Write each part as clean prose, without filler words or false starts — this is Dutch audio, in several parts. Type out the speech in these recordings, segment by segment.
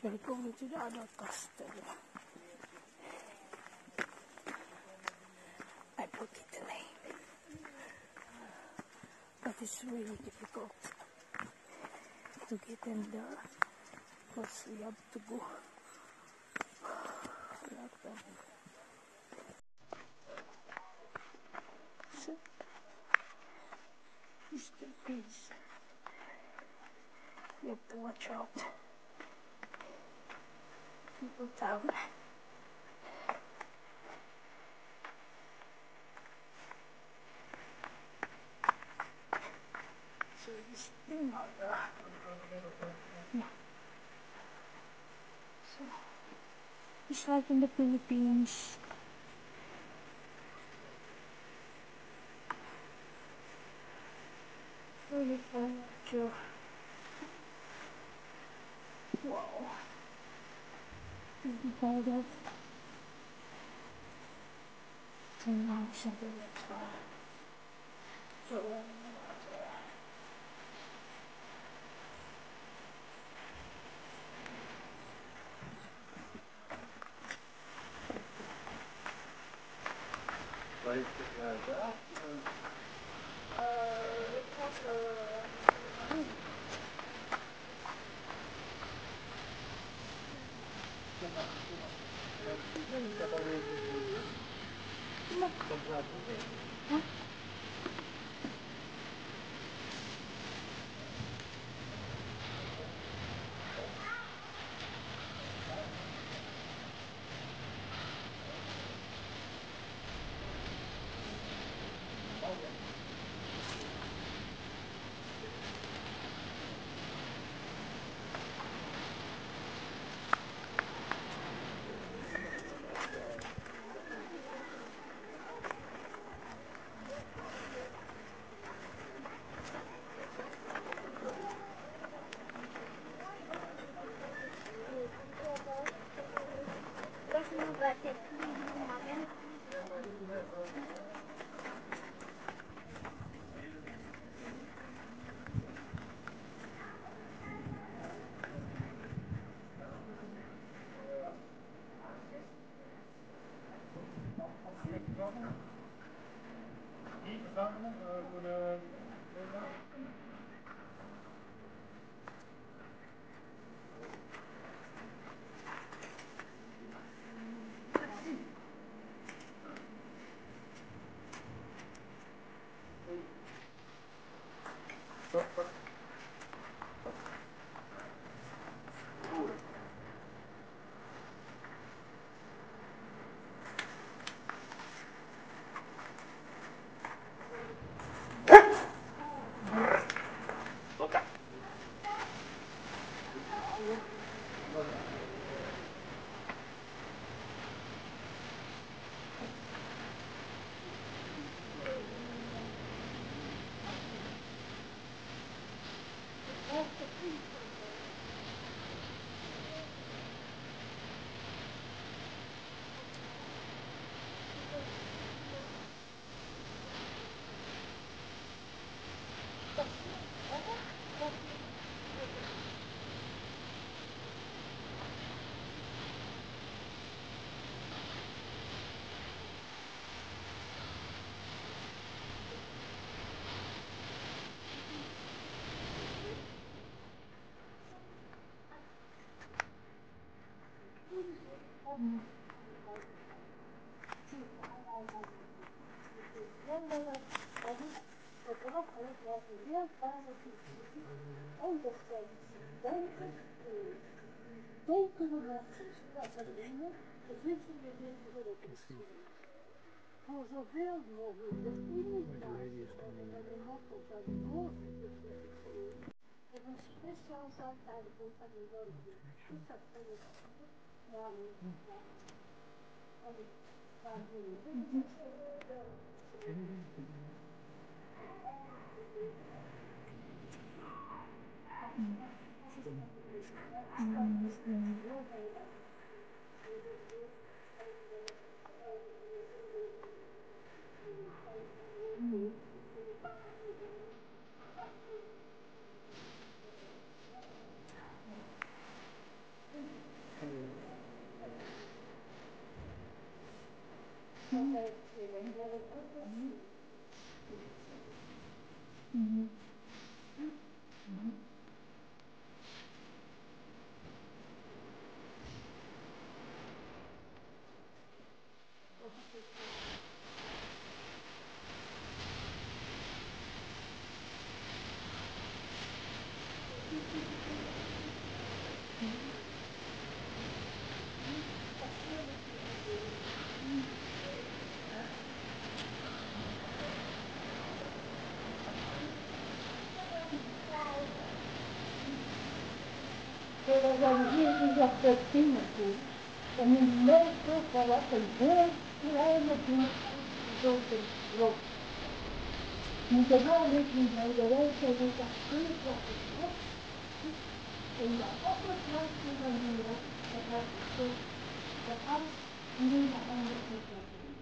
We're going to the other castle. I forget the name, but it's really difficult to get in there because we have to go like that. So, it's the place. You have to watch out. People town. So it's another. Yeah. So it's like in the Philippines. Really fun too. Wow. Did you call that? So nice and the next one. So Altijd evangelie altijd zien. Zodat dan hier is op de tienen toe. En u merkt ook wel dat een heel kleine buurt zo'n rook. Moet er wel liggen bij de wijze dat dat gebeurt wat het was. En de oppervlakte van die rook, dat was zo, dat alles nu naar andere plekken is.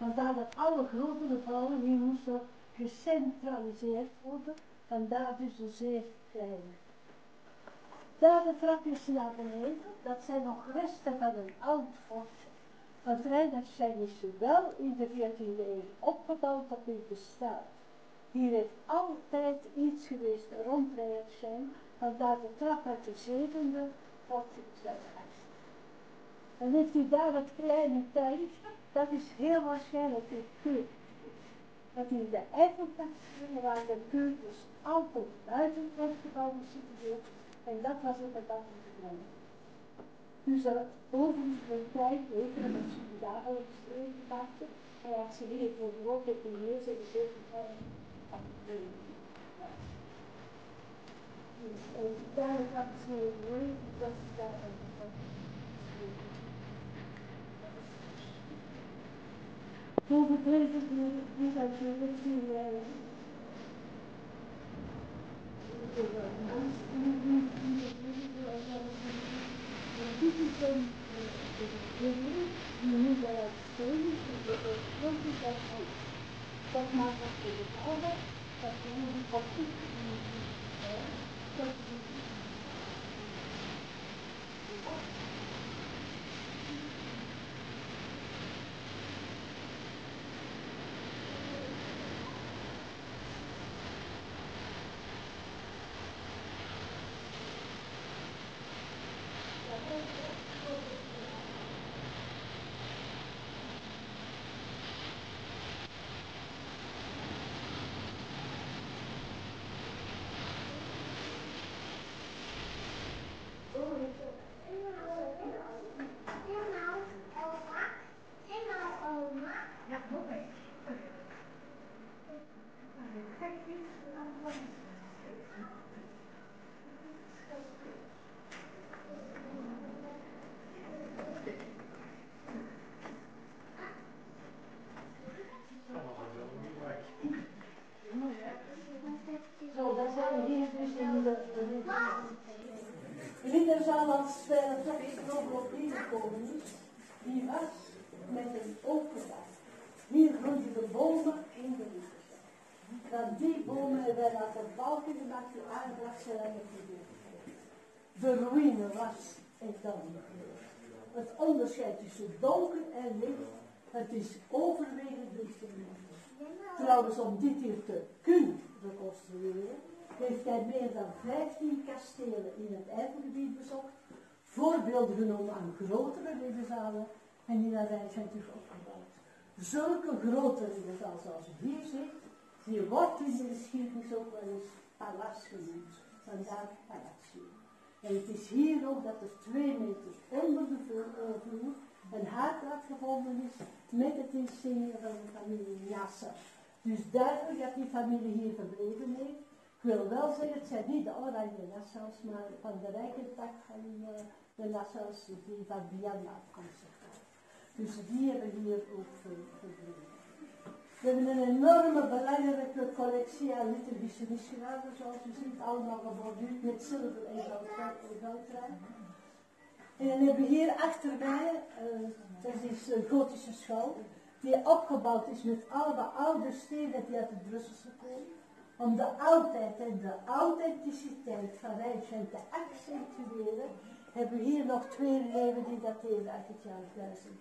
Vandaar dat alle grote gebouwen die moesten gecentraliseerd worden, vandaar dus de zeer kleine. Daar de trapjes naar beneden, dat zijn nog resten van een oud fort. Want Reinertstein is wel in de 14e eeuw opgebouwd dat nu bestaat. Hier heeft altijd iets geweest rond Reinertstein, vandaar de trap uit de 7e tot de 8e. Dan heeft u daar dat kleine tuintje, dat is heel waarschijnlijk de keur. Dat in de Eifelplaats waar de keur dus altijd buiten werd gebouwd zitten. En dat was het debat in de grond. Dus overigens de tijd weten dat ze die dagelijks leven maakten. En als ze hier voor de woord heeft die lezen, is heel veel van de vreemde. Dus daar gaat ze leven, dat ze daar aan de grond geschreven. Boven deze die zijn natuurlijk die dat maakt dat we de oude, dat we een kopie Zo, dan zijn we hier dus in de Ridderzaal als nog op binnenkomen is. Die was met een open dak. Hier groeiden de bomen in de Ridderzaal. Dan die bomen hebben wij laten balken gemaakt, die aangebracht zijn aan de figuur. De ruïne was en dan het onderscheid tussen donker en licht, het is overwegend licht en licht. Trouwens, om dit hier te kunnen reconstrueren, heeft hij meer dan 15 kastelen in het Eifelgebied bezocht, voorbeelden genomen aan grotere ridderzalen en die naar zijn terug opgebouwd. Zulke grote ridderzaal zoals u hier ziet, die wordt in de geschiedenis ook wel eens palas genoemd, vandaar Palacio. En het is hier ook dat er 2 meter onder de vloer een haardplaat gevonden is met het insigne van de familie Nyassa. Dus duidelijk dat die familie hier verbleven heeft. Ik wil wel zeggen, het zijn niet de oranje Nassaus, maar van de rijke tak van de Nassaus die van Vianna afkomstig waren. Dus die hebben hier ook verbleven. We hebben een enorme belangrijke collectie aan liturgische misgenade, zoals u ziet, allemaal geborduurd met zilver en gouddraad. En dan hebben we hier achter mij, dat is een gotische school, die opgebouwd is met alle oude stenen die uit het Brusselse komen. Om de oudheid en de authenticiteit van Rijnstein te accentueren, hebben we hier nog 2 leeuwen die dateren uit het jaar 1000.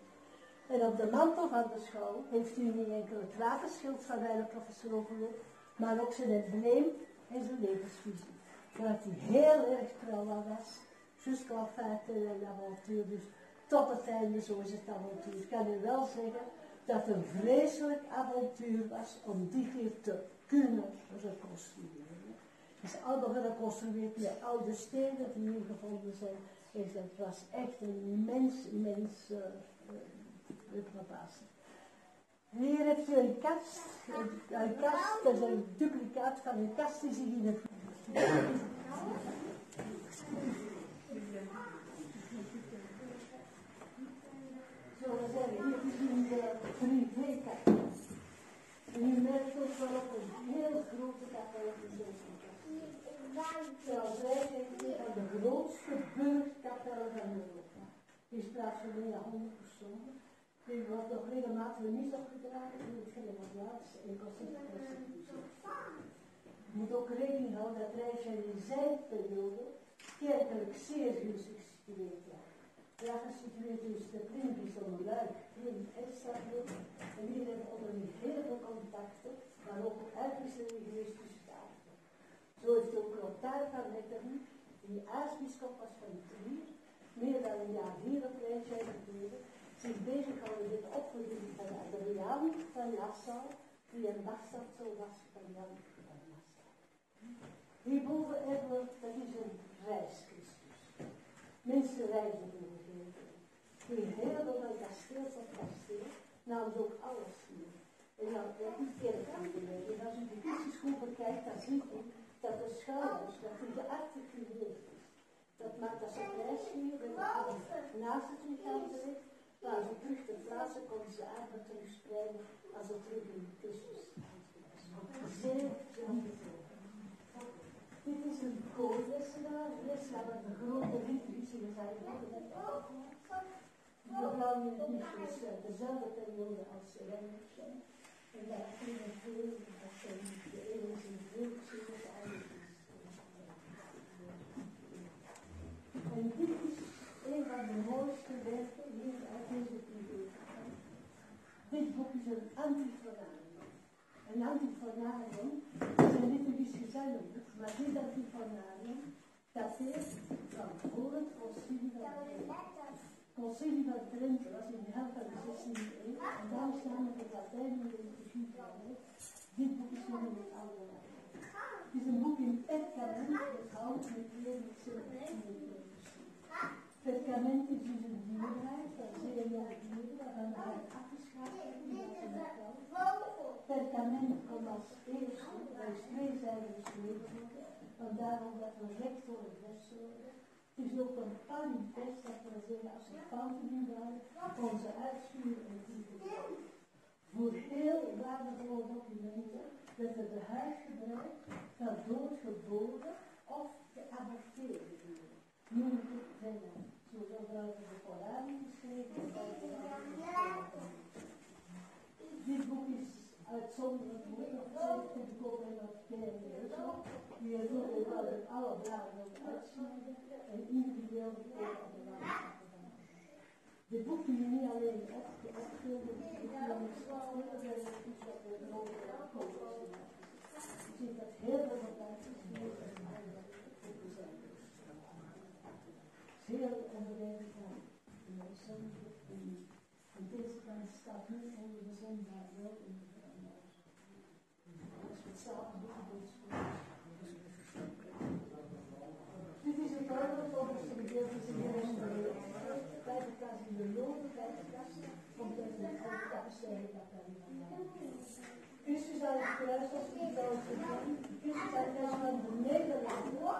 En op de mantel van de school heeft u niet enkel het wapenschild van mijn professor opgelopen, maar ook zijn embleem en zijn levensvisie. Waar hij heel erg trouw aan was, jusqu'à fête en avontuur, dus tot het einde, zo is het avontuur. Ik kan u wel zeggen dat het een vreselijk avontuur was om dit hier te kunnen reconstrueren. Het is allemaal gereconstrueerd met oude stenen die hier gevonden zijn. Dus het was echt een immens reparatie. Hier heeft u een kast, dat is een duplicaat van een kast die zich in het... Zo, we zeggen, hier is een privékast. En u merkt ook wel op een heel grote catalogus. Terwijl wij zijn een van de grootste burgerkapellen van Europa. Die is plaats voor meer dan 100 personen. Die wordt nog regelmatig niet opgedragen, die moet geen plaats en kost niet prostitutie. Je moet ook rekening houden dat wij in zijn periode kerkelijk zeer gunstig gesitueerd waren. Ja, gesitueerd dus de Limburg zonder Luik, hier in Estland. En hier hebben we onderling heel veel contacten, maar ook uitwisselingen geweest tussen de aarden. Zo heeft ook Lothar van Metternich, die aartsbisschop was van Trier, meer dan een jaar hier op Rijnscheid gebleven, zich bezighouden met de opvoeding van Adriaan van Nassau, die een bastard was van Jan van Nassau. Hierboven hebben we, dat is een reischristus. Mensen reizen door de wereld. Die heel veel van kasteel tot kasteel, namen ze ook alles hier. En dan heb ik kerk aan de weg. En als u de Christus goed bekijkt, dan ziet u dat de schouders, dat die gearticuleerd is. Dat maakt dat ze prijsvieren, naast het lichaam terecht, waar ze terug ter plaatse konden ze armen terugspreiden als ze terug in Christus. Zeer bijzonder. Dit is een koorlessenaar, waar de grote liturgische zijn. We bouwen in het niet dezelfde periode als de Renners. En daar kunnen veel, dat zijn de eeuwige volkszinnen eigenlijk. En dit is een van de mooiste werken hier uit deze periode. Dit boek is een antifonarium. Een antifonarium is een liturgisch gezellenboek, maar dit antifonarium dateert van voor het concilie van Trente. Het concilie van Trente was in de helft van de 16e eeuw en daar is namelijk het Latijn in de liturgie veranderd. Dit boek is nog in het oude Latijn. Het is een boek in perkament met hout, met leer, met zilver en met leerversier. Perkament is dus een dierbaarheid, dat is een jonge dieren, waarvan we het afgeschaft hebben. Perkament komt als eerste, dat is twee zijden geslepen worden, vandaar omdat we recht door het vest worden. Het is ook een palivest, dat wil zeggen, als we fouten in waren, kon ze uitschuren en typen. Voor heel waardevolle documenten werd er de huis gebruikt van doodgeboren of geaborteerde dieren. Noem ik het verder. Zo gebruiken de Koran geschreven. Dit boek is uitzonderlijk mooi opgezet te kopen op KNRO. Die er ook alle bladen ook uitsnijden en individueel de kopen op de wand. De boek die niet alleen opgeschilderd is, die dan is iets wat we nodig hebben. Je ziet dat heel veel vakanties meer en zijn. Zeer onderwerpend van de mensen. En deze kant staat nu onder de zon daar wel in de verandering. Als we het samen doen, dit is het allervolgende gedeelte in de wereld. Bij de kast in de lopen, bij de kast, komt er een oude kapestijl vandaan. Christus aan het kruis was niet zo gedaan. Christus aan het kruis van de Nederlander,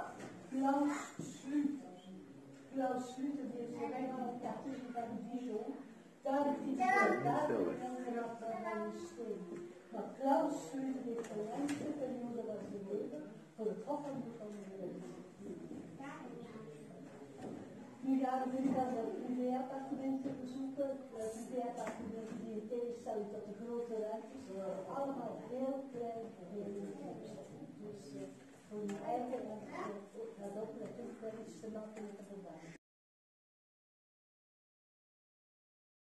Klaus Schlüter. Klaus Schlüter, die heeft zich bijna op de tussen van Dijon. Daar heeft hij gehad van de steen. Maar Klaus Schlüter heeft de langste periode was geleden voor het offeren van de wereld. Nu gaan we dan de privéappartementen bezoeken. Privéappartementen die in tegenstelling tot de grote ruimtes allemaal heel klein gereden zijn. Dus voor je eigen dat ook natuurlijk wel iets te makkelijk te bewaren.